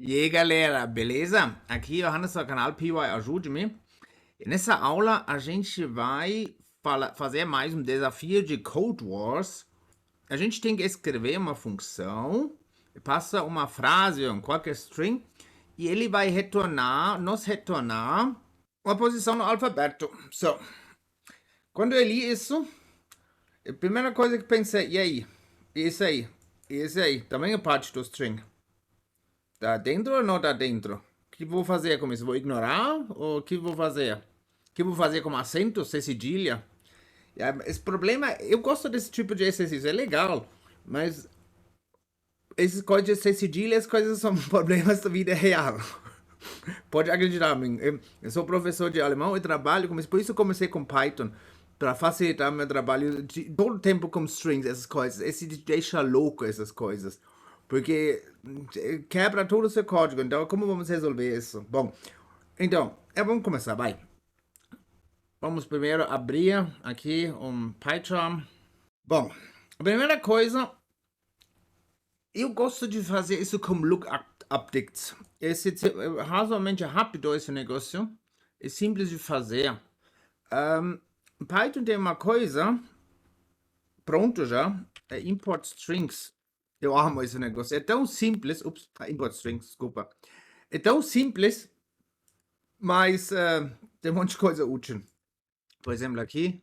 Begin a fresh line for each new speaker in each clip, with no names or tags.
E aí galera, beleza? Aqui é o Johannes do canal PY Ajude-me. E nessa aula a gente vai fazer mais um desafio de Codewars. A gente tem que escrever uma função, passa uma frase ou qualquer string, e ele vai nos retornar uma posição no alfabeto. So, quando eu li isso, a primeira coisa que pensei, e aí? Esse aí, também é parte do string. Tá dentro ou não tá dentro? O que vou fazer com isso? Vou ignorar? Ou o que vou fazer? O que vou fazer com acento, ser cedilha? Esse problema, eu gosto desse tipo de exercício, é legal, mas essas coisas de ser cedilha, as coisas são problemas da vida real. Pode acreditar, eu sou professor de alemão e trabalho com isso, por isso comecei com Python, para facilitar meu trabalho todo o tempo com strings, essas coisas. Esse deixa louco essas coisas. Porque quebra todo o seu código. Então, como vamos resolver isso? Bom, então, vamos começar, vai. Vamos primeiro abrir aqui Python. Bom, a primeira coisa, eu gosto de fazer isso com lookup updates. Esse é razoavelmente rápido esse negócio. É simples de fazer. Python tem uma coisa pronto já, é import strings. Eu amo esse negócio. É tão simples. Ups, import strings, desculpa. É tão simples, mas tem um monte de coisa útil. Por exemplo, aqui,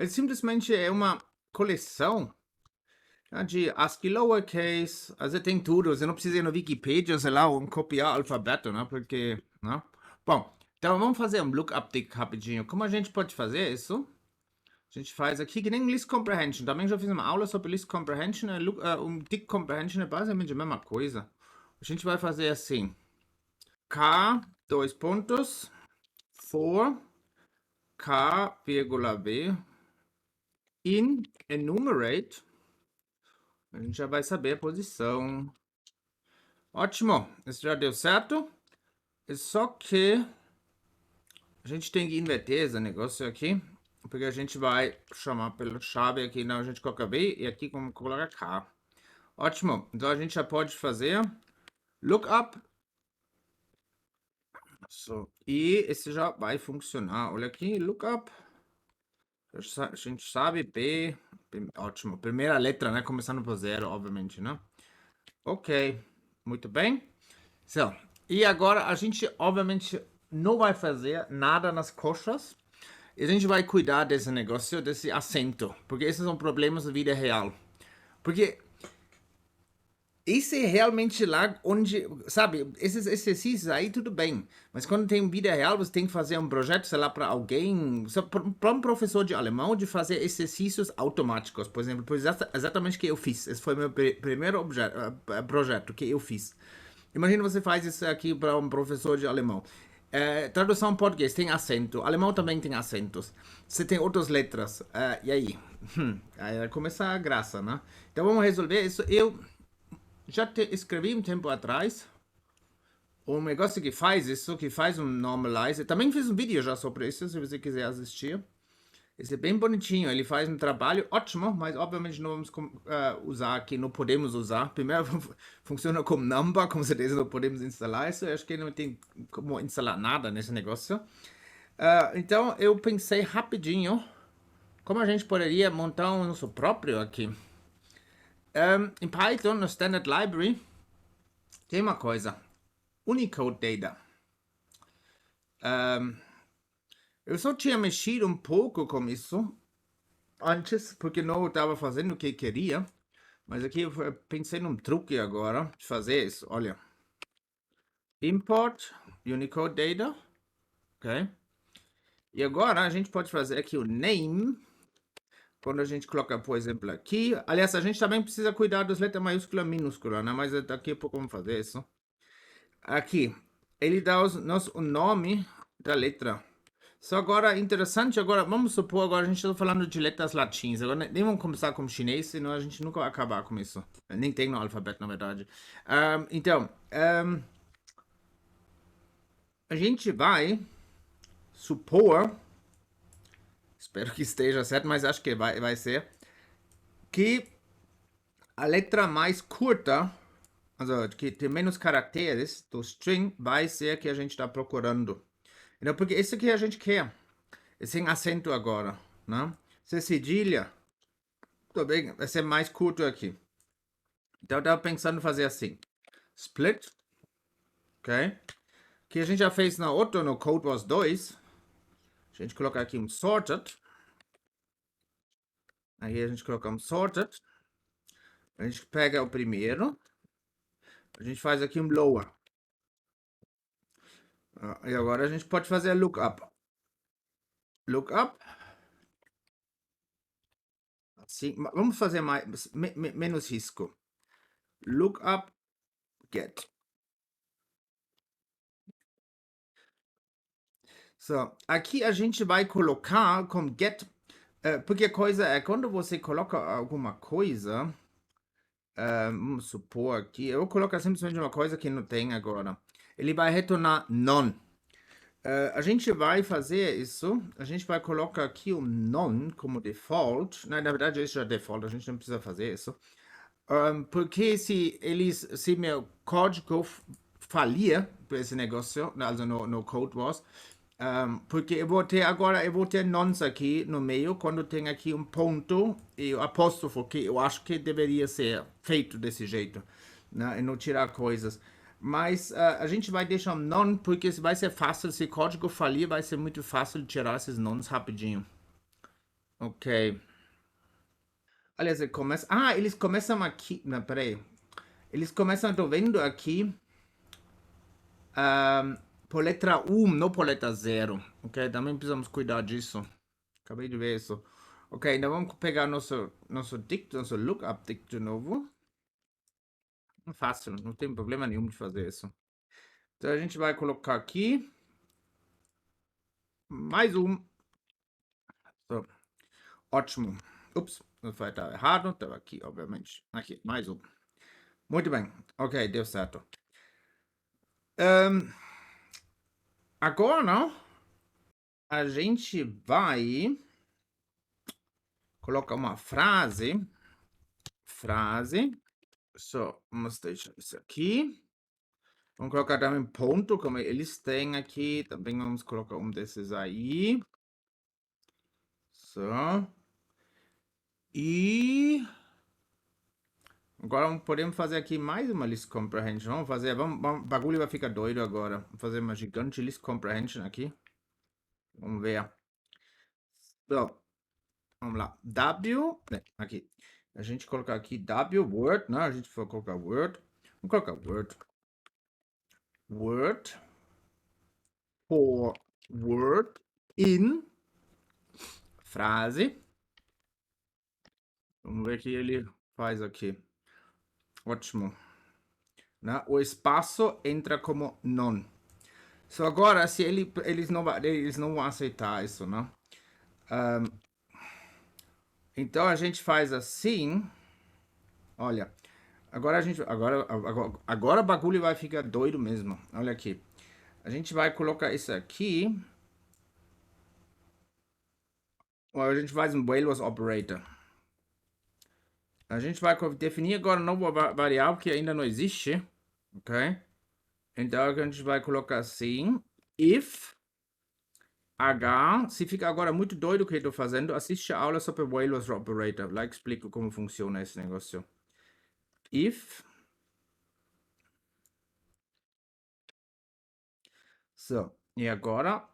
simplesmente é uma coleção de ASCII lowercase. Also tem tudo. Você não precisa ir no Wikipedia, sei lá, copiar alfabeto, né? Porque, né? Bom, então vamos fazer um lookup rapidinho. Como a gente pode fazer isso? A gente faz aqui que nem list comprehension. Também já fiz uma aula sobre list comprehension. Tick comprehension é basicamente a mesma coisa. A gente vai fazer assim. K, dois pontos, for, K, vírgula V, in, enumerate. A gente já vai saber a posição. Ótimo, isso já deu certo. É só que a gente tem que inverter esse negócio aqui. Porque a gente vai chamar pela chave aqui. Não, a gente coloca V e aqui como coloca K. Ótimo, então a gente já pode fazer lookup. So, e esse já vai funcionar. Olha aqui, lookup. A gente sabe B. Ótimo, primeira letra, né? Começando por zero, obviamente, né? Ok, muito bem. So, e agora a gente, obviamente, não vai fazer nada nas coxas. E a gente vai cuidar desse negócio, desse acento. Porque esses são problemas da vida real. Porque esse é realmente lá onde, sabe, esses exercícios aí tudo bem, mas quando tem vida real, você tem que fazer um projeto, sei lá, para alguém, para um professor de alemão, de fazer exercícios automáticos, por exemplo, exatamente o que eu fiz. Esse foi meu primeiro projeto que eu fiz. Imagina você faz isso aqui para um professor de alemão. Tradução em português tem acento, alemão também tem acentos. Você tem outras letras, e aí? Aí começa a graça, né? Então vamos resolver isso. Eu já escrevi um tempo atrás um negócio que faz isso, que faz um normalize. Também fiz um vídeo já sobre isso, se você quiser assistir. Esse é bem bonitinho, ele faz um trabalho ótimo, mas obviamente não vamos usar aqui, não podemos usar. Primeiro, funciona como number, com certeza não podemos instalar isso. Eu acho que não tem como instalar nada nesse negócio. Então, eu pensei rapidinho como a gente poderia montar o nosso próprio aqui. Em Python, no Standard Library, tem uma coisa. Unicode Data. Eu só tinha mexido um pouco com isso antes, porque não estava fazendo o que queria. Mas aqui eu pensei num truque agora de fazer isso. Olha. Import Unicode Data. Ok. E agora a gente pode fazer aqui o name. Quando a gente coloca, por exemplo, aqui. Aliás, a gente também precisa cuidar das letras maiúscula e minúscula, né? Mas daqui a pouco vamos fazer isso. Aqui. Ele dá o nome da letra. Só agora, interessante, agora, vamos supor, agora a gente está falando de letras latinas. Agora nem vamos começar com chinês, senão a gente nunca vai acabar com isso. Nem tem no alfabeto, na verdade. Então, a gente vai supor, espero que esteja certo, mas acho que vai ser, que a letra mais curta Also, que tem menos caracteres do string, vai ser que a gente está procurando. Então, porque isso que a gente quer. É sem acento agora, né? Se é cedilha, tudo bem, vai ser mais curto aqui. Então, eu estava pensando em fazer assim. Split, ok? Que a gente já fez na outra, no Codewars 2. A gente coloca aqui um sorted. Aí a gente coloca um sorted. A gente pega o primeiro. A gente faz aqui um lower. E agora a gente pode fazer lookup. Lookup. Assim, vamos fazer mais, menos risco. Lookup, get. So, aqui a gente vai colocar como get, porque a coisa é, quando você coloca alguma coisa, vamos supor aqui, eu vou colocar simplesmente uma coisa que não tem agora. Ele vai retornar none. A gente vai fazer isso, a gente vai colocar aqui o none como default. Na verdade, isso já é default, a gente não precisa fazer isso. Porque se meu código falir por esse negócio, also no Codewars, porque eu vou ter nonce aqui no meio, quando tem aqui um ponto e o apóstrofo, que eu acho que deveria ser feito desse jeito, né, e não tirar coisas. Mas a gente vai deixar um non, porque vai ser fácil, se o código falir, vai ser muito fácil tirar esses nons rapidinho. Ok. Aliás, eles começam aqui. Não, peraí. Eles começam, tô vendo aqui, por letra 1, não por letra 0. Ok? Também precisamos cuidar disso. Acabei de ver isso. Ok, então vamos pegar nosso dict, nosso lookup dict de novo. Fácil, não tem problema nenhum de fazer isso. Então a gente vai colocar aqui mais um. So, ótimo. Ups, não vai estar errado. Estava aqui, obviamente. Aqui, mais um. Muito bem. Ok, deu certo. Agora a gente vai colocar uma frase. Frase. So, vamos deixar isso aqui. Vamos colocar também ponto, como eles têm aqui. Também vamos colocar um desses aí. So. E agora podemos fazer aqui mais uma list comprehension. Vamos fazer, o bagulho vai ficar doido agora. Vamos fazer uma gigante list comprehension aqui. Vamos ver. So, vamos lá. W, né, aqui. A gente colocar aqui W, Word, né? A gente vai colocar Word. Vamos colocar Word. Word. For Word in frase. Vamos ver o que ele faz aqui. Ótimo. Né? O espaço entra como non. So, agora, se eles não vão aceitar isso, né? Então a gente faz assim. Olha, agora o bagulho vai ficar doido mesmo. Olha aqui. A gente vai colocar isso aqui. A gente faz um Whalers Operator. A gente vai definir agora uma nova variável que ainda não existe. Ok? Então a gente vai colocar assim. If H. Se fica agora muito doido o que eu estou fazendo, assiste a aula sobre Whalers Operator. Lá explico como funciona esse negócio. If. So, e agora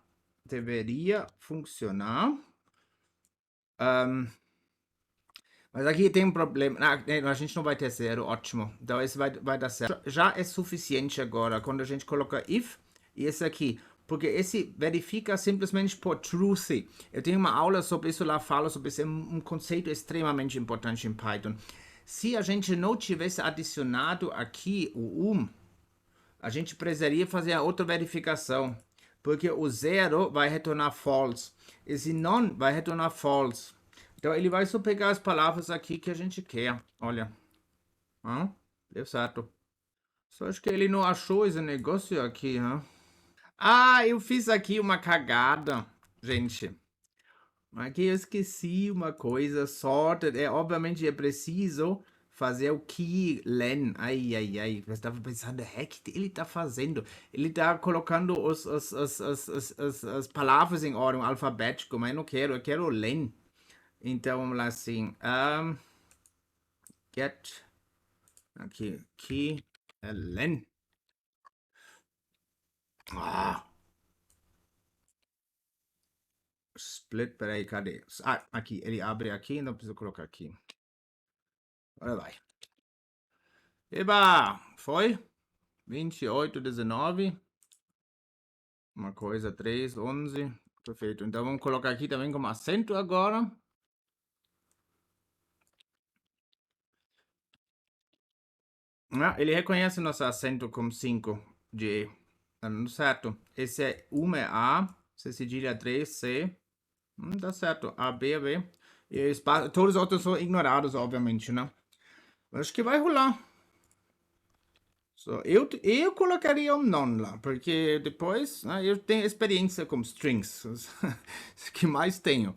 deveria funcionar. Mas aqui tem um problema. A gente não vai ter zero, ótimo. Então isso vai dar certo. Já é suficiente agora quando a gente coloca if e esse aqui. Porque esse verifica simplesmente por truth. Eu tenho uma aula sobre isso lá, falo sobre isso. É um conceito extremamente importante em Python. Se a gente não tivesse adicionado aqui o a gente precisaria fazer a outra verificação. Porque o zero vai retornar false. Esse non vai retornar false. Então ele vai só pegar as palavras aqui que a gente quer. Olha. Deu certo. Só acho que ele não achou esse negócio aqui, né? Eu fiz aqui uma cagada, gente. Aqui eu esqueci uma coisa. Sorted. Obviamente é preciso fazer o que len. Ai, ai, ai. Eu estava pensando, o que ele está fazendo? Ele está colocando as palavras em ordem alfabética, mas eu não quero, eu quero len. Então vamos lá assim. Get. Aqui, que len. Split, peraí, cadê? Aqui, ele abre aqui, não preciso colocar aqui. Agora vai. Eba! Foi? 28, 19. Uma coisa, 3, 11. Perfeito. Então vamos colocar aqui também como acento agora. Ele reconhece nosso acento como 5G. Tá certo. Esse é 1 é A, C cedilha 3, C. Tá certo. A, B, B. E todos os outros são ignorados, obviamente, né? Acho que vai rolar. So, eu colocaria não lá, porque depois eu tenho experiência com strings, isso que mais tenho.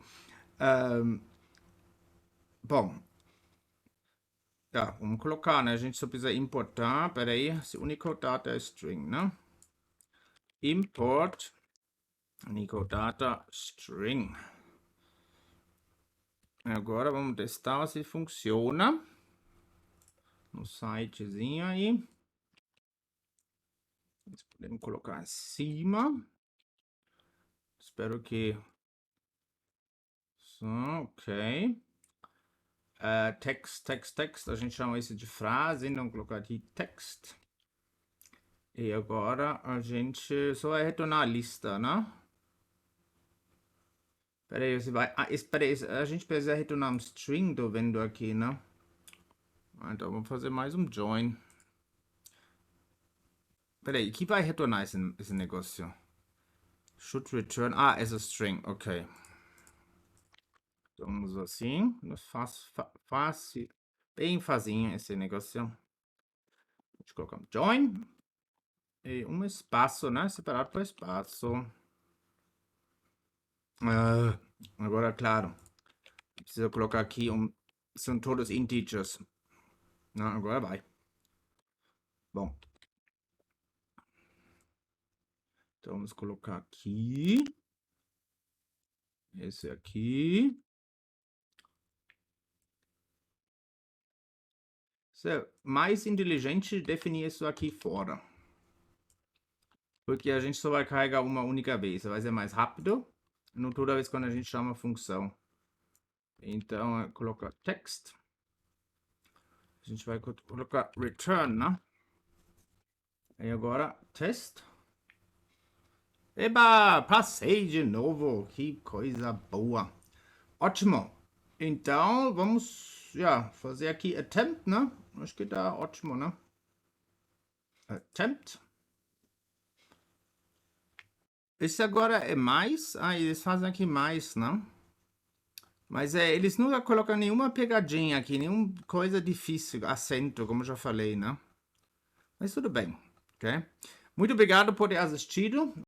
Bom, tá, vamos colocar, né? A gente só precisa importar, peraí, se unicodata é string, né? Import unicodata string. Agora vamos testar se funciona no sitezinho aí. Podemos colocar acima. Espero que... ok. Text. A gente chama isso de frase, então colocar aqui text. E agora a gente só vai retornar a lista, né? Peraí, você vai... espera aí, a gente precisa retornar um string, tô vendo aqui, né? Então vamos fazer mais um join. Peraí, que vai retornar esse negócio? Should return... essa string, ok. Então vamos assim, fácil, bem facinho esse negócio. A gente coloca um join. E um espaço, né? Separado por espaço. Agora, claro, preciso colocar aqui são todos integers. Não, agora vai. Bom. Então vamos colocar aqui. Esse aqui. Isso mais inteligente definir isso aqui fora. Porque a gente só vai carregar uma única vez. Vai ser mais rápido. Não toda vez quando a gente chama função. Então, colocar text. A gente vai colocar return, né? E agora, test. Eba, passei de novo. Que coisa boa. Ótimo. Então, vamos fazer aqui attempt, né? Acho que tá ótimo, né? Attempt. Esse agora é mais. Eles fazem aqui mais, né? Mas eles nunca colocam nenhuma pegadinha aqui, nenhuma coisa difícil, acento, como já falei, né? Mas tudo bem, ok? Muito obrigado por ter assistido.